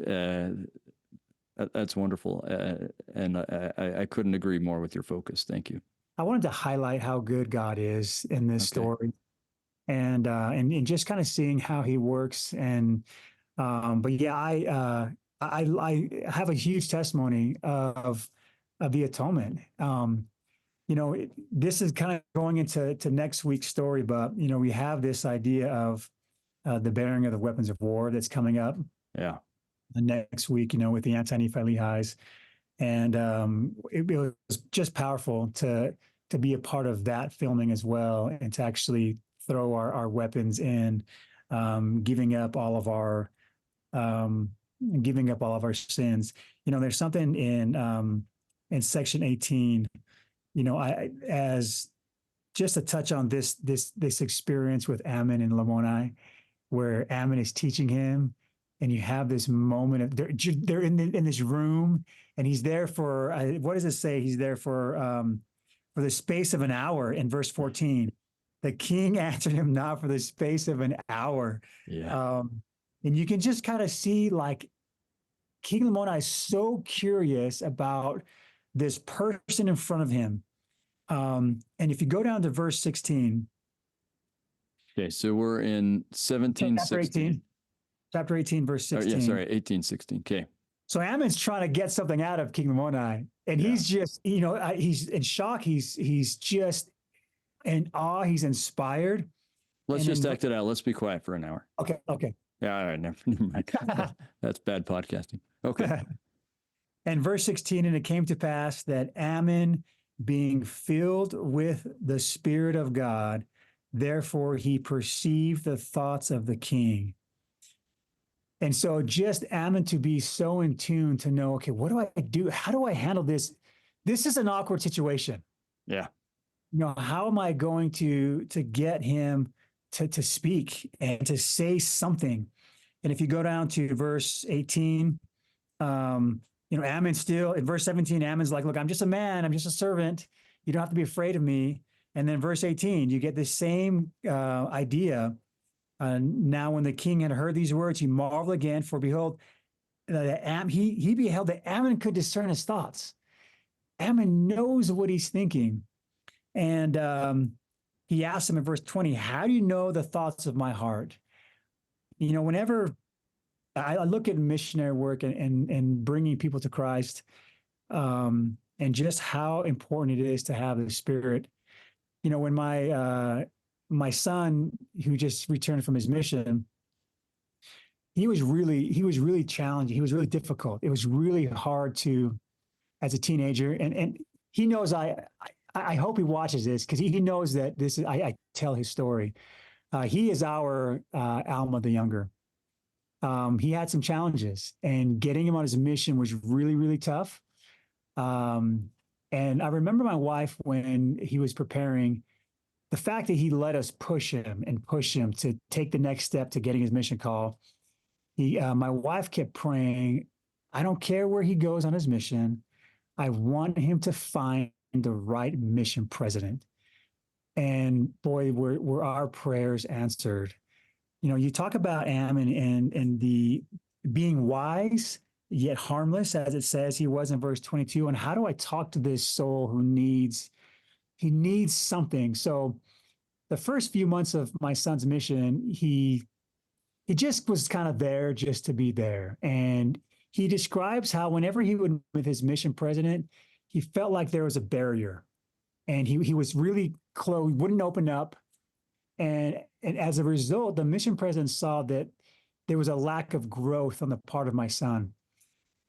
That's wonderful. And I couldn't agree more with your focus. Thank you. I wanted to highlight how good God is in this story, and just kind of seeing how he works. And, but yeah, I have a huge testimony of the atonement. This is kind of going into next week's story, but, we have this idea of the bearing of the weapons of war that's coming up. Yeah. The next week, with the anti-Nephi Lehis. And it was just powerful to be a part of that filming as well, and to actually throw our weapons in, giving up all of our sins. There's something in section 18, as just to touch on this experience with Ammon and Lamoni, where Ammon is teaching him, and you have this moment of they're in this room, and he's there for what does it say? He's there for the space of an hour. In verse 14, the king answered him not for the space of an hour. Yeah. And you can just kind of see, like, King Lamoni is so curious about this person in front of him. And if you go down to verse 16. Okay, so we're in 17:16. Chapter 18, verse 16. Oh, yeah, sorry, 18:16. Okay. So Ammon's trying to get something out of King Lamoni, and he's just, he's in shock. He's just in awe. He's inspired. Let's just act it out. Let's be quiet for an hour. Okay. Yeah, all right, never mind. That's bad podcasting. Okay. And verse 16, and it came to pass that Ammon, being filled with the Spirit of God, therefore he perceived the thoughts of the king. And so just Ammon to be so in tune to know, okay, what do I do? How do I handle this? This is an awkward situation. Yeah. How am I going to get him to speak and to say something? And if you go down to verse 18, Ammon still, in verse 17, Ammon's like, look, I'm just a man. I'm just a servant. You don't have to be afraid of me. And then verse 18, you get the same idea. Now, when the king had heard these words, he marveled again, for behold, he beheld that Ammon could discern his thoughts. Ammon knows what he's thinking. And he asked him in verse 20, how do you know the thoughts of my heart? Whenever I look at missionary work and bringing people to Christ, and just how important it is to have the Spirit. When my son, who just returned from his mission, he was really challenging. He was really difficult. It was really hard as a teenager. And he knows, I hope he watches this, because he knows that I tell his story. He is our Alma the younger. he had some challenges, and getting him on his mission was really, really tough. And I remember my wife when he was preparing, the fact that he let us push him and push him to take the next step to getting his mission call. My wife kept praying, I don't care where he goes on his mission. I want him to find the right mission president. And boy, were our prayers answered. You know, you talk about Ammon and the being wise yet harmless, as it says he was in verse 22. And how do I talk to this soul who needs something? So the first few months of my son's mission, he just was kind of there just to be there. And he describes how whenever he would with his mission president, he felt like there was a barrier, and he was really close, wouldn't open up. And as a result, the mission president saw that there was a lack of growth on the part of my son.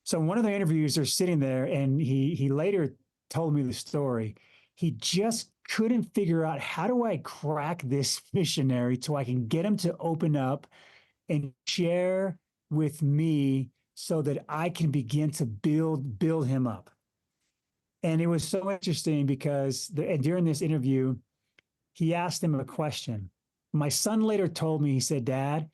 So in one of the interviews, they're sitting there, and he later told me the story. He just couldn't figure out, how do I crack this missionary so I can get him to open up and share with me so that I can begin to build him up. And it was so interesting because during this interview, he asked him a question. My son later told me, he said, Dad,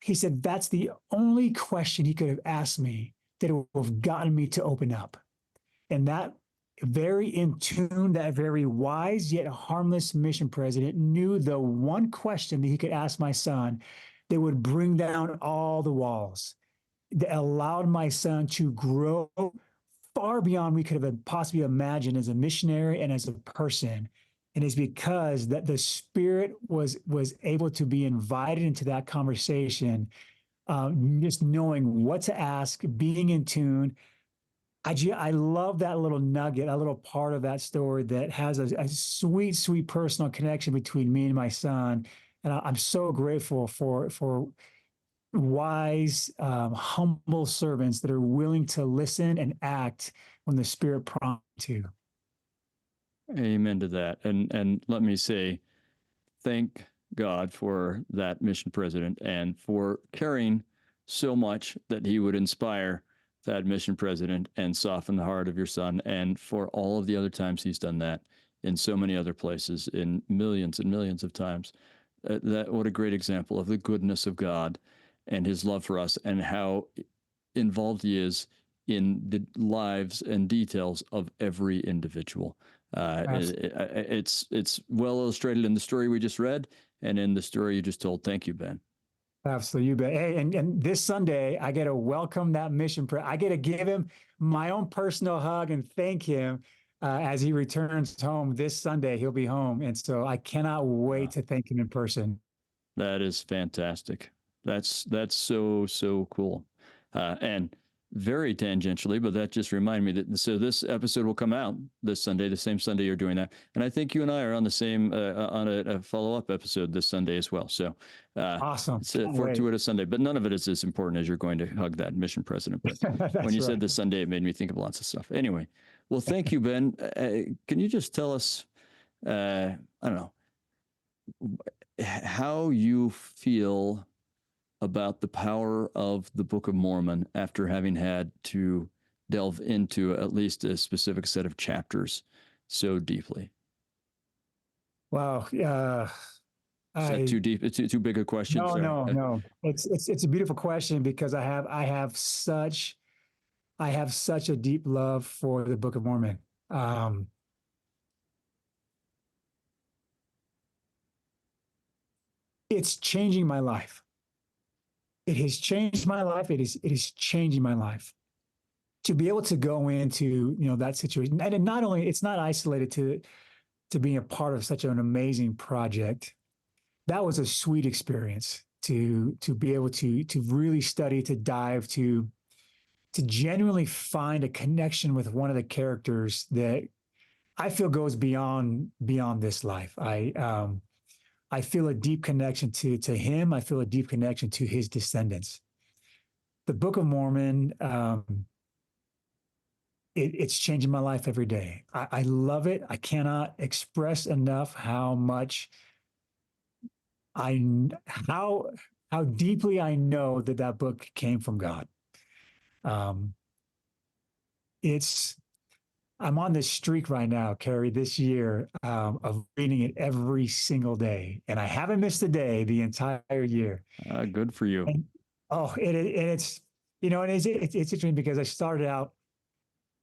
he said, that's the only question he could have asked me that would have gotten me to open up. And that very in tune, that very wise yet harmless mission president knew the one question that he could ask my son that would bring down all the walls, that allowed my son to grow far beyond we could have possibly imagined as a missionary and as a person. And it's because that the Spirit was able to be invited into that conversation, just knowing what to ask, being in tune. I love that little nugget, a little part of that story that has a sweet, sweet personal connection between me and my son. And I'm so grateful for wise, humble servants that are willing to listen and act when the Spirit prompts to. Amen to that. And let me say, thank God for that mission president and for caring so much that he would inspire that mission president and soften the heart of your son, and for all of the other times he's done that in so many other places, in millions and millions of times. What a great example of the goodness of God and his love for us, and how involved he is in the lives and details of every individual. It's well illustrated in the story we just read and in the story you just told. Thank you, Ben. Absolutely, you bet. Hey, and this Sunday, I get to welcome that mission. I get to give him my own personal hug and thank him as he returns home this Sunday. He'll be home, and so I cannot wait to thank him in person. That is fantastic. That's so cool, and very tangentially, but that just reminded me that so this episode will come out this Sunday, the same Sunday you're doing that, and I think you and I are on the same on a follow-up episode this Sunday as well. So awesome! It's a fortuitous Sunday, but none of it is as important as you're going to hug that mission president. But when you said this Sunday, it made me think of lots of stuff. Anyway, well, thank you, Ben. Can you just tell us, I don't know, how you feel about the power of the Book of Mormon after having had to delve into at least a specific set of chapters so deeply? Wow. Is that too deep? It's too big a question. No. It's a beautiful question because I have such a deep love for the Book of Mormon. It's changing my life. It has changed my life. It is changing my life. To be able to go into, that situation, and not only, it's not isolated to being a part of such an amazing project. That was a sweet experience to be able to really study, to dive, to genuinely find a connection with one of the characters that I feel goes beyond this life. I feel a deep connection to him. I feel a deep connection to his descendants. The Book of Mormon, it's changing my life every day. I love it. I cannot express enough how much how how deeply I know that that book came from God. Um, it's I'm on this streak right now, Carrie, this year of reading it every single day, and I haven't missed a day the entire year. Good for you. And it's and it's interesting because I started out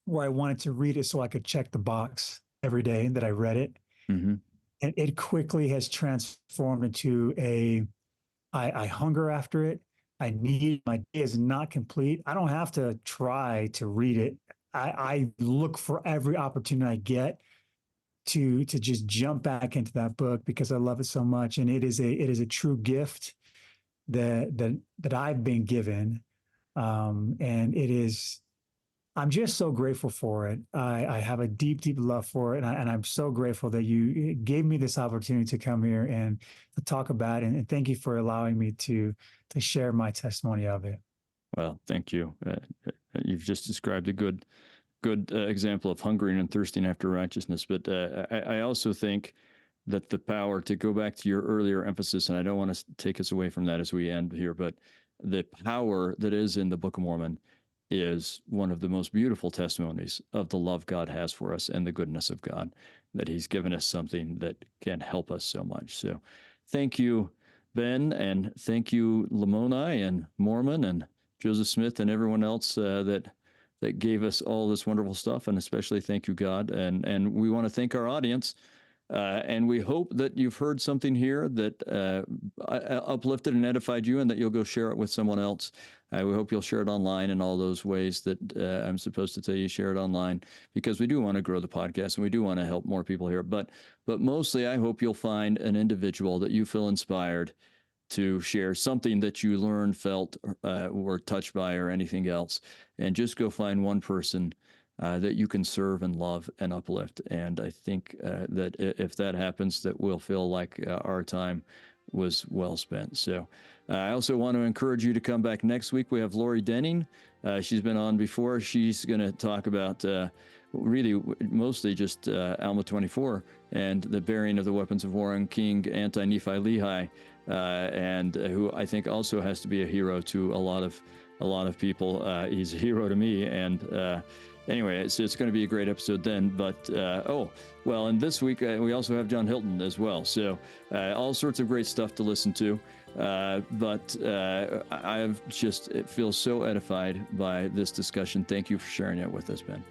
where I wanted to read it so I could check the box every day that I read it, Mm-hmm. and it quickly has transformed into I hunger after it. I need my day is not complete. I don't have to try to read it. I look for every opportunity I get to just jump back into that book because I love it so much, and it is a true gift that I've been given, and it is. I'm just so grateful for it. I have a deep, deep love for it, and I'm so grateful that you gave me this opportunity to come here and to talk about it. And thank you for allowing me to share my testimony of it. Well, thank you. You've just described a good example of hungering and thirsting after righteousness. But I also think that the power, to go back to your earlier emphasis, and I don't want to take us away from that as we end here, but the power that is in the Book of Mormon is one of the most beautiful testimonies of the love God has for us and the goodness of God, that he's given us something that can help us so much. So thank you, Ben, and thank you, Lamoni and Mormon and Joseph Smith and everyone else that gave us all this wonderful stuff, and especially thank you, God. And we want to thank our audience. And we hope that you've heard something here that uplifted and edified you, and that you'll go share it with someone else. We hope you'll share it online in all those ways that I'm supposed to tell you, share it online, because we do want to grow the podcast and we do want to help more people here. But mostly, I hope you'll find an individual that you feel inspired to share something that you learned, felt, or touched by, or anything else. And just go find one person that you can serve and love and uplift. And I think that if that happens, that we'll feel like our time was well spent. So I also want to encourage you to come back next week. We have Lori Denning. She's been on before. She's going to talk about really mostly just Alma 24 and the bearing of the weapons of war on King Anti-Nephi Lehi, and who I think also has to be a hero to a lot of people. He's a hero to me, and anyway, it's going to be a great episode then. But and this week we also have John Hilton as well. So all sorts of great stuff to listen to. But I've just, it feels so edified by this discussion. Thank you for sharing it with us, Ben.